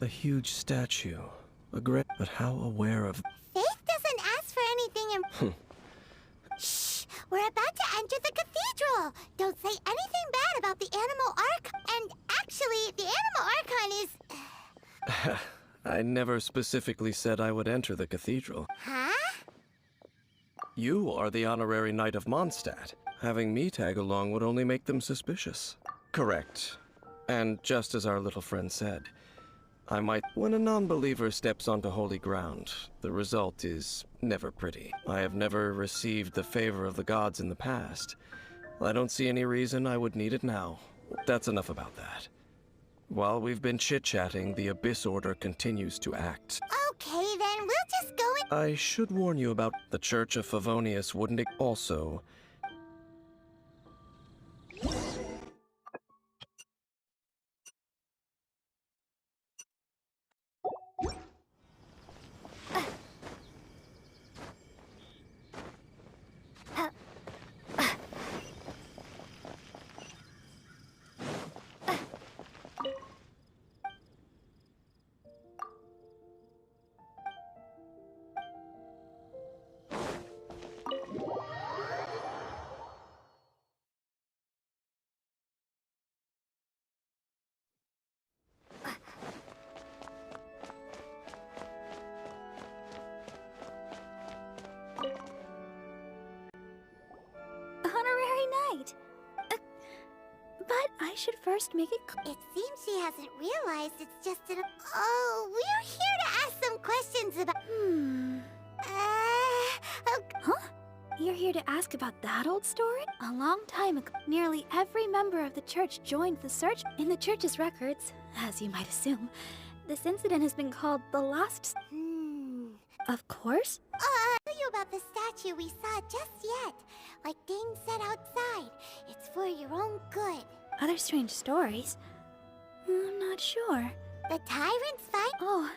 A huge statue. A great... But how aware of... Faith doesn't ask for anything Shh! We're about to enter the cathedral! Don't say anything bad about the Animal Archon. And actually, the Animal Archon is... I never specifically said I would enter the cathedral. Huh? You are the honorary Knight of Mondstadt. Having me tag along would only make them suspicious. Correct. And just as our little friend said, I might... When a non-believer steps onto holy ground, the result is never pretty. I have never received the favor of the gods in the past. I don't see any reason I would need it now. That's enough about that. While we've been chit-chatting, the Abyss Order continues to act. Okay, then we'll just go in. I should warn you about the Church of Favonius wouldn't also... Honorary Knight! But I should first make it It seems she hasn't realized it's just an... Oh, we're here to ask some questions about... Huh? You're here to ask about that old story? A long time ago, nearly every member of the church joined the search. In the church's records, as you might assume, this incident has been called the Lost... Of course? I'll tell you about the statue we saw just yet. Like Dane said outside, it's for your own good. Other strange stories? I'm not sure. The tyrant's fight? Oh,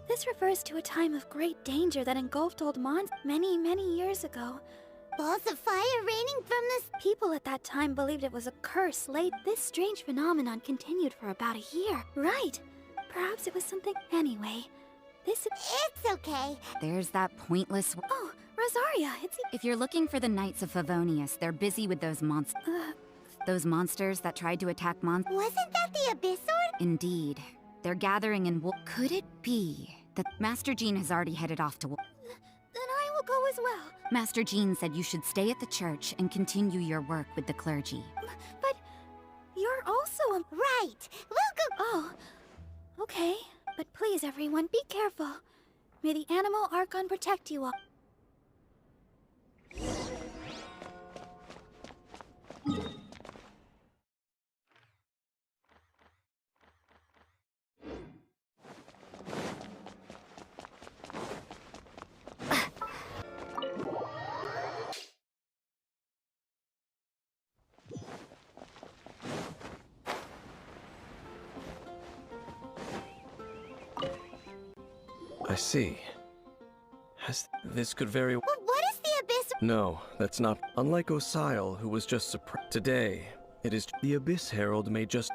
this refers to a time of great danger that engulfed old Mons many, many years ago. Balls of fire raining from this... People at that time believed it was a curse laid. This strange phenomenon continued for about a year. Right. Perhaps it was something... Anyway, this... It's okay. There's that pointless... Oh, Rosaria, it's... If you're looking for the Knights of Favonius, they're busy with those those monsters that tried to attack Wasn't that the Abyss Order? Indeed. They're gathering in Could it be that Master Jean has already headed off to Then I will go as well. Master Jean said you should stay at the church and continue your work with the clergy. But you're also a... Right. We'll go... Oh, okay. But please, everyone, be careful. May the Animal Archon protect you all. I see. This could very... But what is the Abyss... No, that's not... Unlike Osile, who was just surprised... Today, it is... The Abyss Herald may just...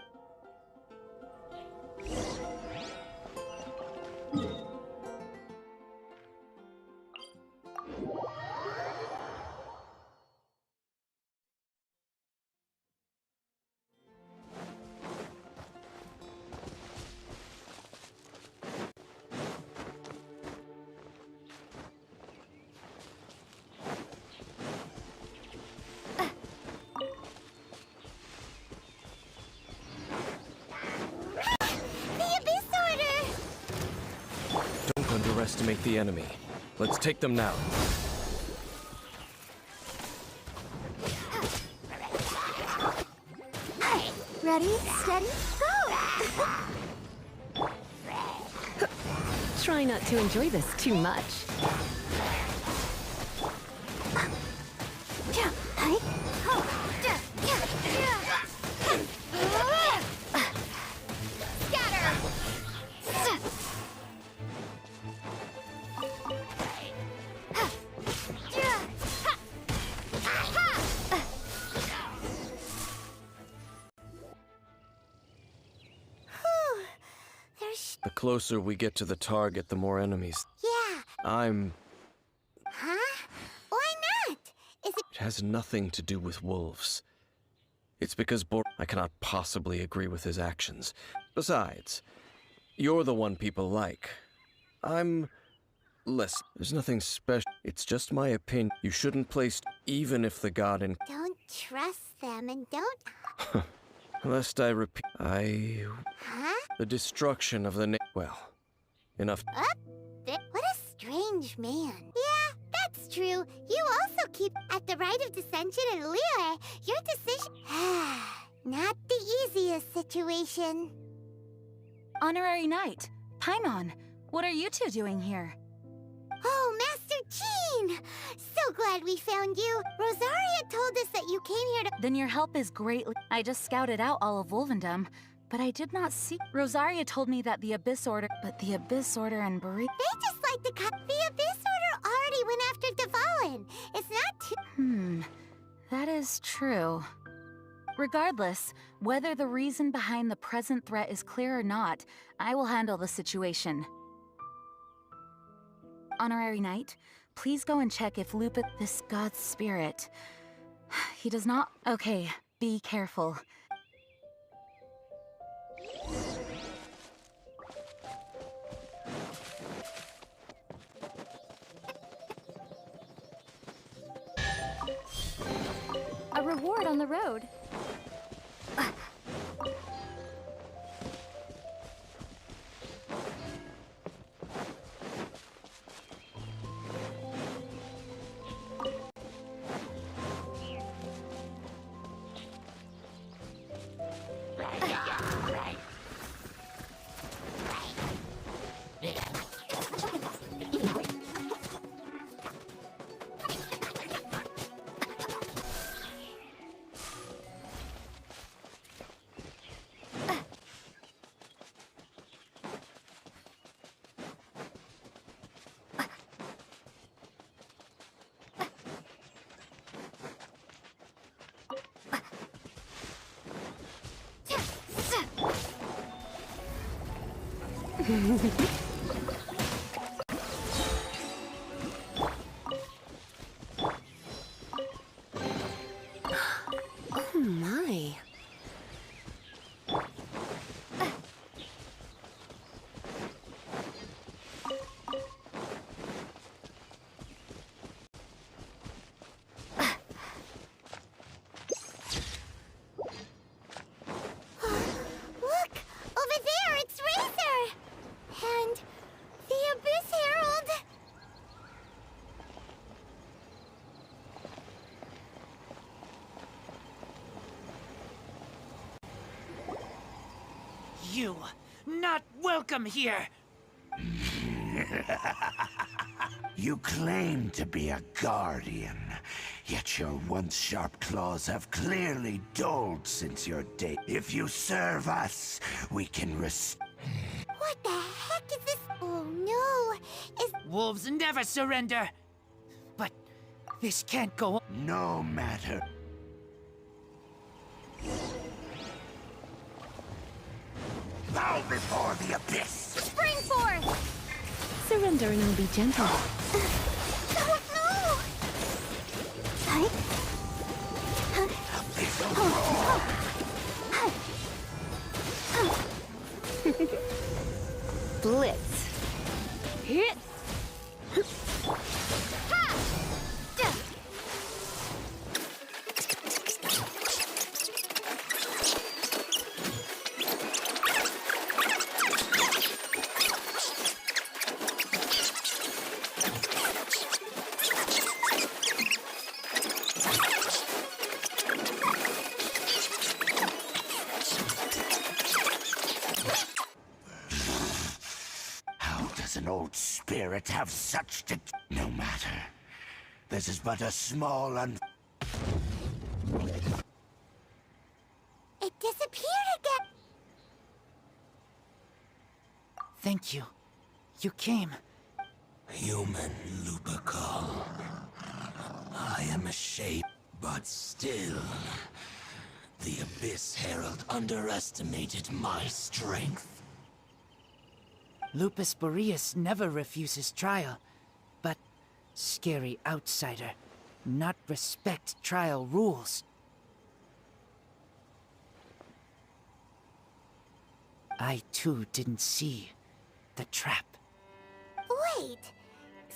Don't underestimate the enemy. Let's take them now. Ready, steady, go! Try not to enjoy this too much. The closer we get to the target, the more enemies. Yeah. Huh? Why not? Is it... It has nothing to do with wolves. It's because I cannot possibly agree with his actions. Besides, you're the one people like. I'm less. There's nothing special. It's just my opinion. You shouldn't place even if the god in... Don't trust them and don't... Lest I repeat... Huh? The destruction of the well, enough. What a strange man. Yeah, that's true. You also keep at the rite of dissension and Liyue. Your decision... Not the easiest situation. Honorary Knight, Paimon, what are you two doing here? Oh, Master Jean! So glad we found you. Rosaria told us that you came here to... Then your help is greatly... I just scouted out all of Wolvendom, but I did not see... Rosaria told me that the Abyss Order... But the Abyss Order and They just like to cut... The Abyss Order already went after Devalin. It's not too... That is true. Regardless, whether the reason behind the present threat is clear or not, I will handle the situation. Honorary Knight, please go and check if Lupus, this god's spirit... He does not... Okay, be careful. A reward on the road. Oh my. Look! Over there, it's Razor! And the Abyss Herald! You, not welcome here! You claim to be a guardian, yet your once sharp claws have clearly dulled since your day. If you serve us, we can What the heck is this? Oh no! Is... Wolves never surrender! But this can't go on. No matter. Bow before the abyss! Spring forth! Surrender and I'll be gentle. Oh no! Blitz. Hit. How does an old spirit have such No matter. This is but a small It disappeared again! Thank you. You came. Human Lupercal. I am a shape, but still. The Abyss Herald underestimated my strength. Lupus Boreas never refuses trial, but scary outsider, not respect trial rules. I too didn't see the trap. Wait,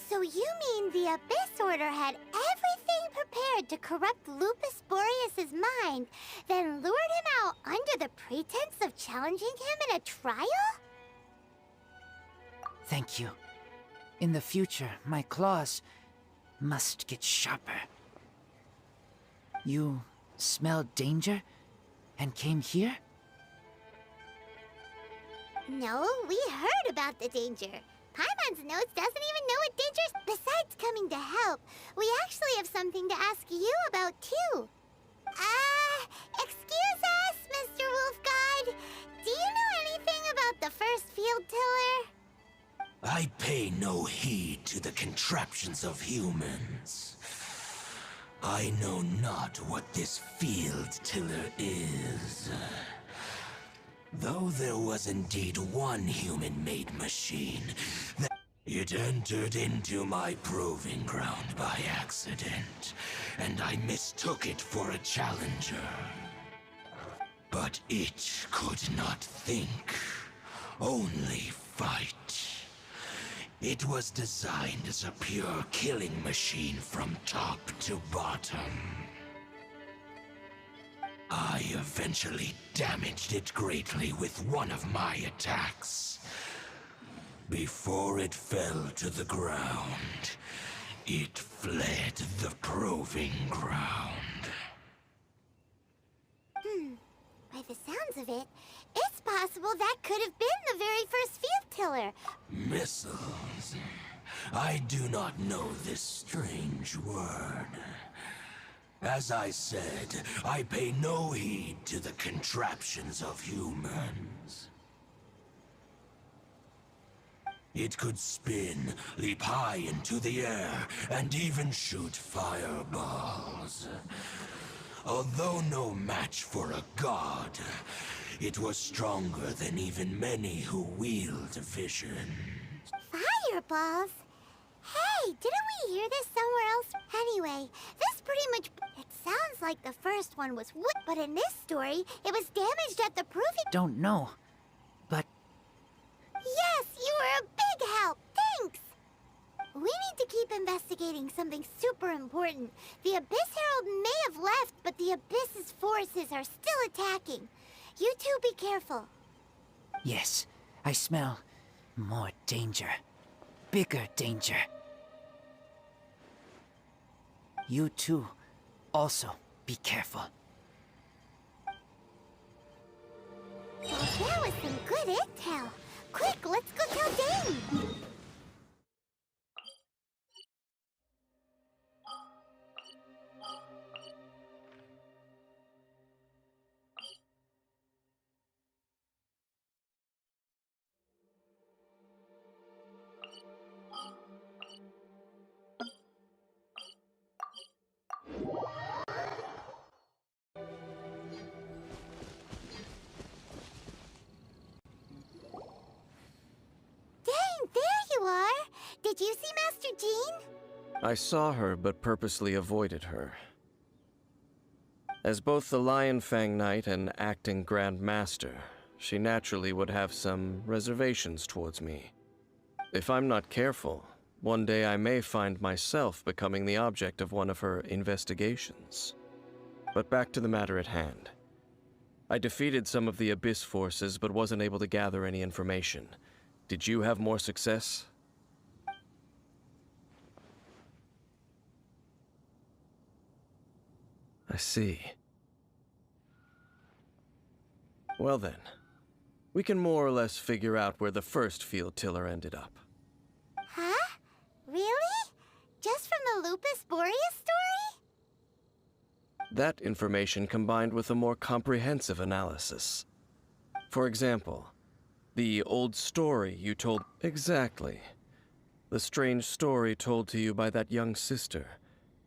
so you mean the Abyss Order had everything prepared to corrupt Lupus Boreas' mind, then lured him out under the pretense of challenging him in a trial? Thank you. In the future, my claws must get sharper. You smelled danger and came here? No, we heard about the danger. Paimon's notes doesn't even know what danger's. Besides coming to help, we actually have something to ask you about too. Excuse us, Mr. Wolf Guide. Do you know anything about the first field tiller? I pay no heed to the contraptions of humans. I know not what this field tiller is. Though there was indeed one human-made machine that it entered into my proving ground by accident, and I mistook it for a challenger. But it could not think, only fight. It was designed as a pure killing machine from top to bottom. I eventually damaged it greatly with one of my attacks. Before it fell to the ground, it fled the proving ground. By the sounds of it, it's possible that could have been the very first field tiller. Missiles. I do not know this strange word. As I said, I pay no heed to the contraptions of humans. It could spin, leap high into the air, and even shoot fireballs. Although no match for a god, it was stronger than even many who wield vision. Fireballs? Hey, didn't we hear this somewhere else? Anyway, this pretty much... It sounds like the first one was wood, but in this story, it was damaged at the proving... Don't know, but Yes, you were a big help! Thanks! We need to keep investigating something super important. The Abyss Herald may have left, but the Abyss's forces are still attacking. You two be careful. yes, I smell more danger. Bigger danger. You too, also be careful. Well, that was some good intel. Quick, let's go tell Dane. Did you see Master Jean? I saw her, but purposely avoided her. As both the Lion Fang Knight and acting Grand Master, she naturally would have some reservations towards me. If I'm not careful, one day I may find myself becoming the object of one of her investigations. But back to the matter at hand. I defeated some of the Abyss forces, but wasn't able to gather any information. Did you have more success? I see. Well then, we can more or less figure out where the first field tiller ended up. Huh? Really? Just from the Lupus Boreas story? That information combined with a more comprehensive analysis. For example, the old story you told... Exactly. The strange story told to you by that young sister,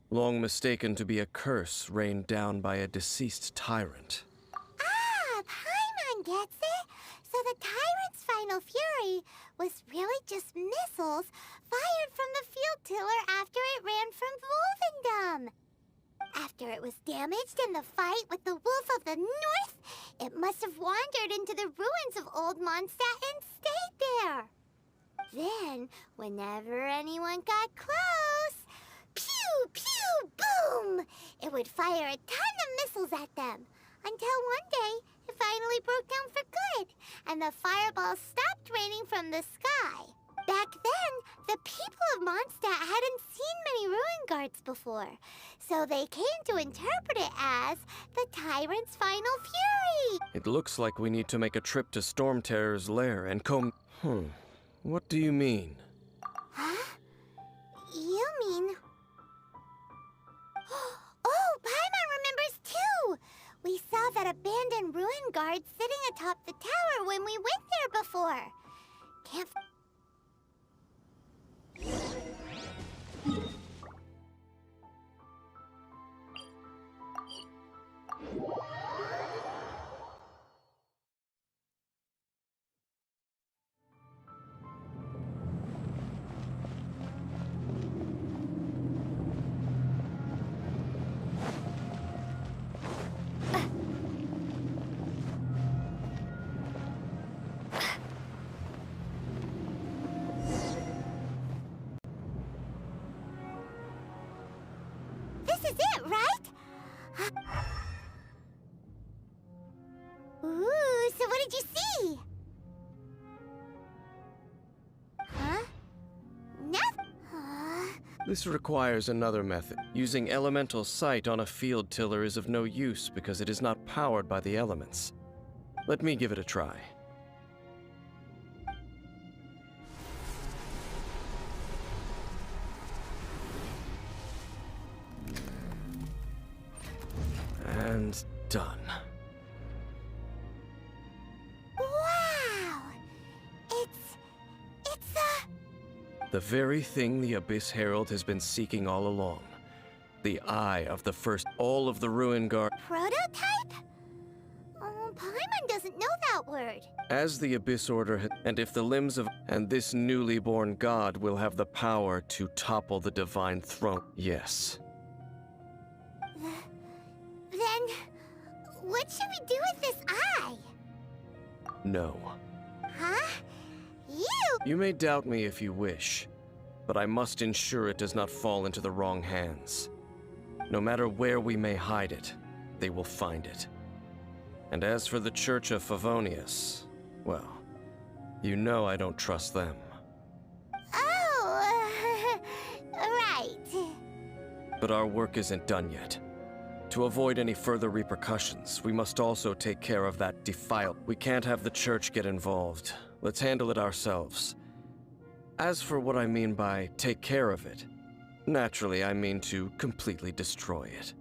long mistaken to be a curse rained down by a deceased tyrant. Ah, Paimon gets it. So the tyrant's final fury was really just missiles fired from the field tiller after it ran from Wolvendom. After it was damaged in the fight with the Wolf of the North, it must have wandered into the ruins of Old Mondstadt and stayed there. Then, whenever anyone got close, pew, pew, boom! It would fire a ton of missiles at them, until one day it finally broke down for good, and the fireballs stopped raining from the sky. Back then, the people of Mondstadt hadn't seen many ruin guards before, so they came to interpret it as the Tyrant's final fury. It looks like we need to make a trip to Storm Terror's lair and comb... What do you mean? Huh? You mean... Oh, Paimon remembers too! We saw that abandoned ruin guard sitting atop the tower when we went there before. Can't... This is it, right? Ooh, so what did you see? Huh? Nothing. This requires another method. Using elemental sight on a field tiller is of no use because it is not powered by the elements. Let me give it a try. And done. Wow! It's a... The very thing the Abyss Herald has been seeking all along. The eye of the first... All of the Ruin Guard... prototype? Oh, Paimon doesn't know that word. As the Abyss Order... And if the limbs of... And this newly born god will have the power to topple the Divine Throne. Yes. Then, what should we do with this eye? No. Huh? You may doubt me if you wish, but I must ensure it does not fall into the wrong hands. No matter where we may hide it, they will find it. And as for the Church of Favonius, well, you know I don't trust them. Oh, right. But our work isn't done yet. To avoid any further repercussions, we must also take care of that defile. We can't have the church get involved. Let's handle it ourselves. As for what I mean by take care of it, naturally I mean to completely destroy it.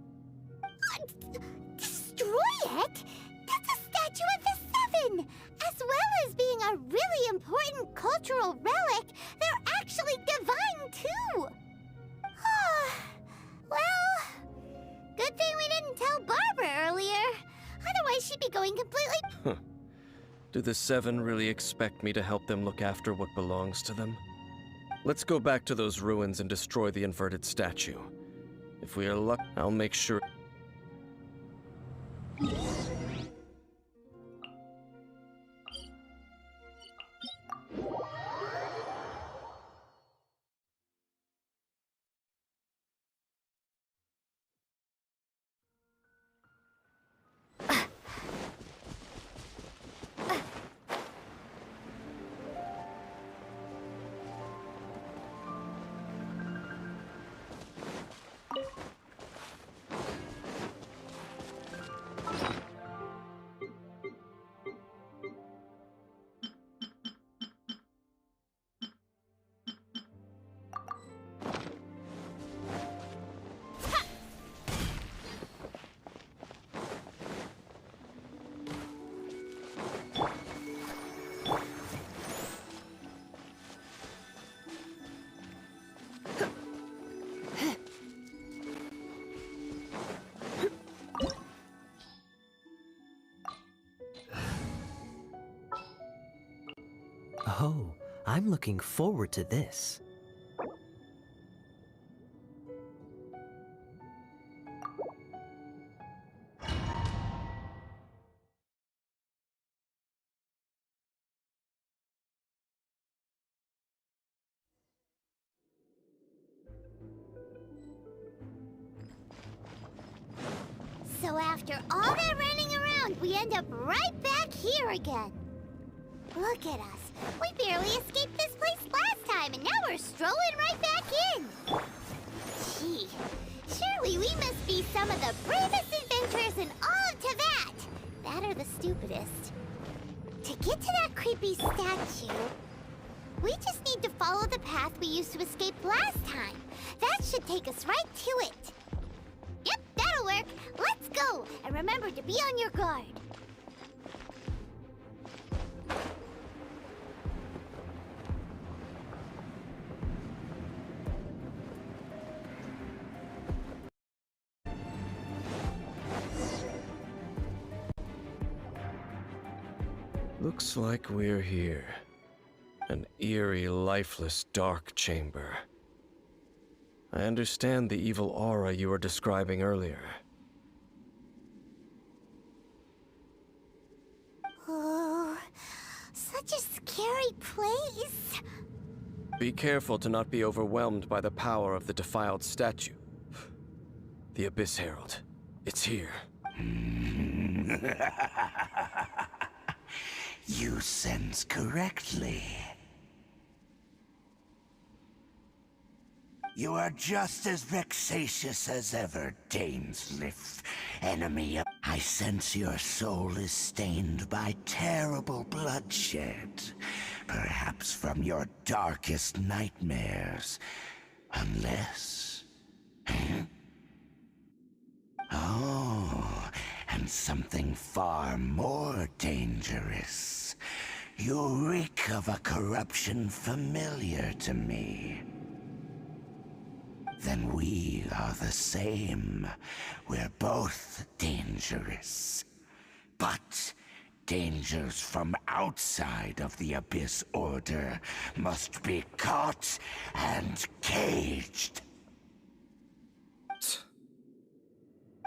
Destroy it? That's a statue of the Seven! As well as being a really important cultural relic, they're actually divine too! Well, good thing we didn't tell Barbara earlier. Otherwise she'd be going completely... Do the Seven really expect me to help them look after what belongs to them? Let's go back to those ruins and destroy the inverted statue. If we are lucky, I'll make sure... Oh, I'm looking forward to this. So after all that running around, we end up right back here again. Look at us. We barely escaped this place last time, and now we're strolling right back in. Gee, surely we must be some of the bravest adventurers in all of Teyvat. That or the stupidest. To get to that creepy statue, we just need to follow the path we used to escape last time. That should take us right to it. Yep, that'll work. Let's go, and remember to be on your guard. Looks like we're here. An eerie, lifeless, dark chamber. I understand the evil aura you were describing earlier. Oh, such a scary place. Be careful to not be overwhelmed by the power of the defiled statue. The Abyss Herald. It's here. You sense correctly. You are just as vexatious as ever, Dainsleif, enemy. I sense your soul is stained by terrible bloodshed, perhaps from your darkest nightmares, unless... Oh, and something far more dangerous. You reek of a corruption familiar to me. Then we are the same. We're both dangerous. But dangers from outside of the Abyss Order must be caught and caged.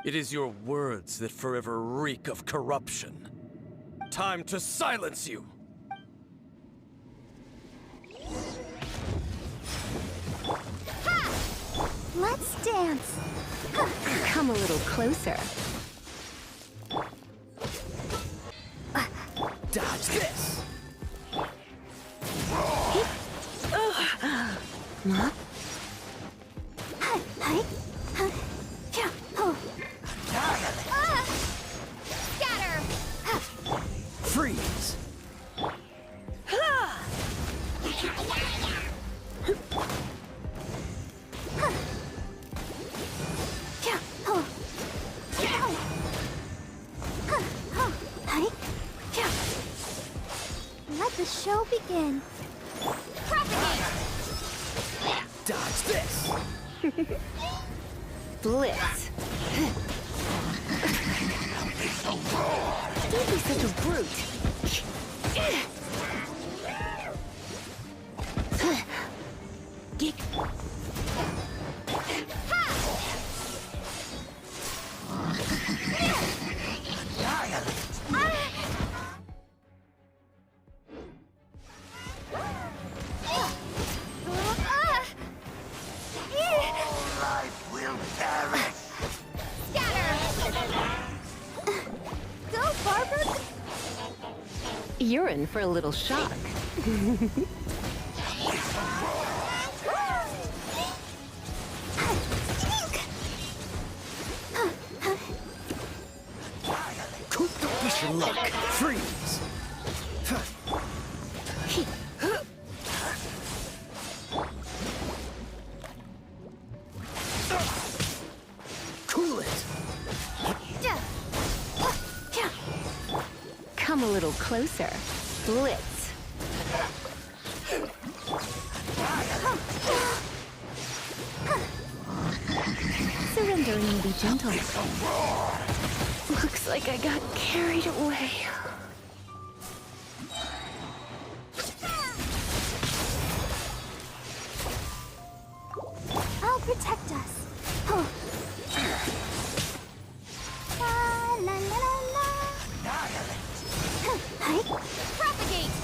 It is your words that forever reek of corruption. Time to silence you! Let's dance. Come a little closer. Dodge this! Scatter! Freeze! Let the show begin. Dodge this! Blitz. Don't be such a brute. Geek. Life will perish. Go, Barbara! You're in for a little shock. Don't push your luck. Freeze! Cool it! Come a little closer. Blitz. Surrender and be gentle. Looks like I got carried away. protect us. Oh. La la la la la. Hi. Propagate!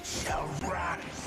Shall rise.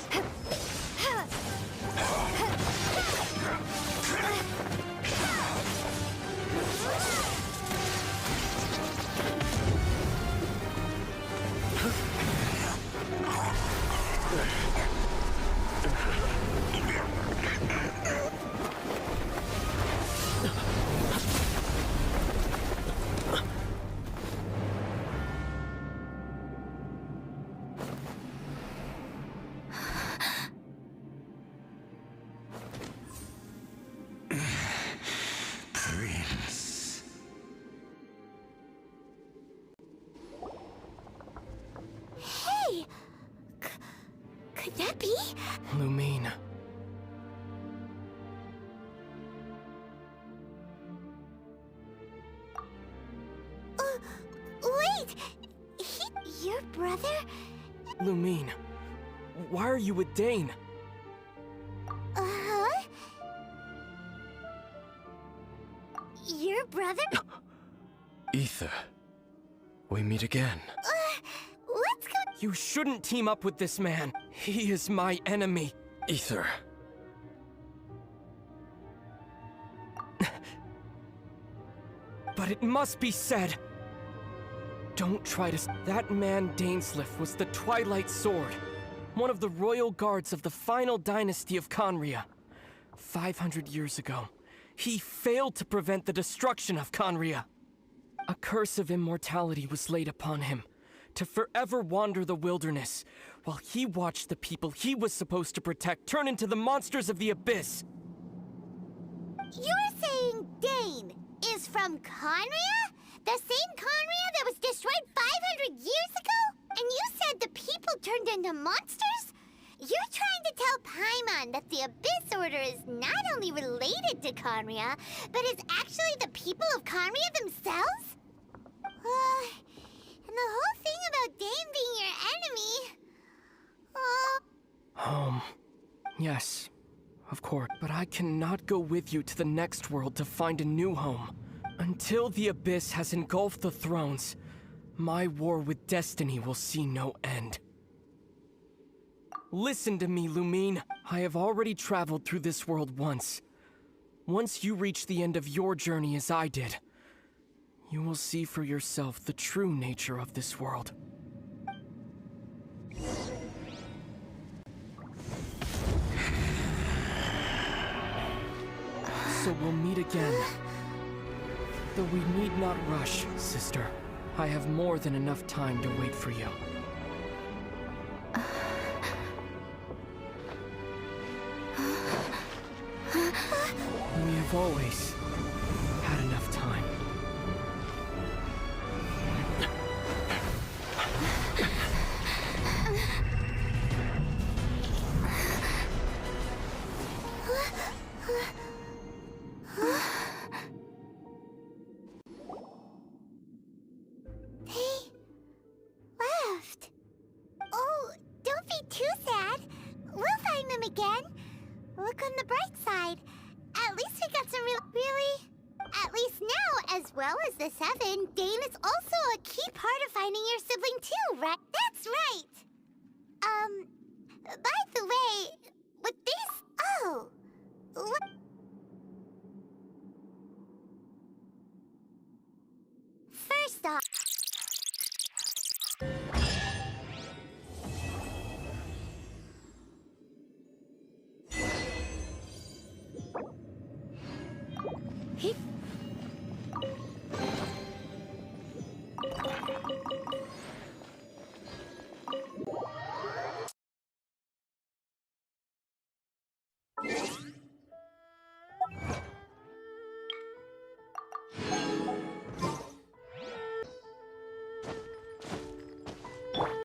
Prince. Hey! Could that be? Lumine. Wait! Your brother? Lumine. Why are you with Dane? Uh-huh? Your brother? Ether. We meet again. What's going... You shouldn't team up with this man. He is my enemy. Ether. But it must be said. Don't try to... That man Dainsliff was the Twilight Sword. One of the royal guards of the final dynasty of Conria. 500 years ago, he failed to prevent the destruction of Conria. A curse of immortality was laid upon him, to forever wander the wilderness, while he watched the people he was supposed to protect turn into the monsters of the abyss. You're saying Dane is from Conria? The same Conria that was destroyed 500 years ago? And you said the people turned into monsters? You're trying to tell Paimon that the Abyss Order is not only related to Conria, but is actually the people of Conria themselves? And the whole thing about Dane being your enemy... Yes, of course. But I cannot go with you to the next world to find a new home. Until the Abyss has engulfed the thrones, my war with destiny will see no end. Listen to me, Lumine. I have already traveled through this world once. Once you reach the end of your journey as I did, you will see for yourself the true nature of this world. So we'll meet again. Though we need not rush, sister. I have more than enough time to wait for you. We have always had enough time. They left. Oh, don't be too sad. We'll find them again. Look on the bright side. At least we got some really... At least now, as well as the Seven, Dane is also a key part of finding your sibling too, right? That's right. By the way, with this... Oh, look... First off... He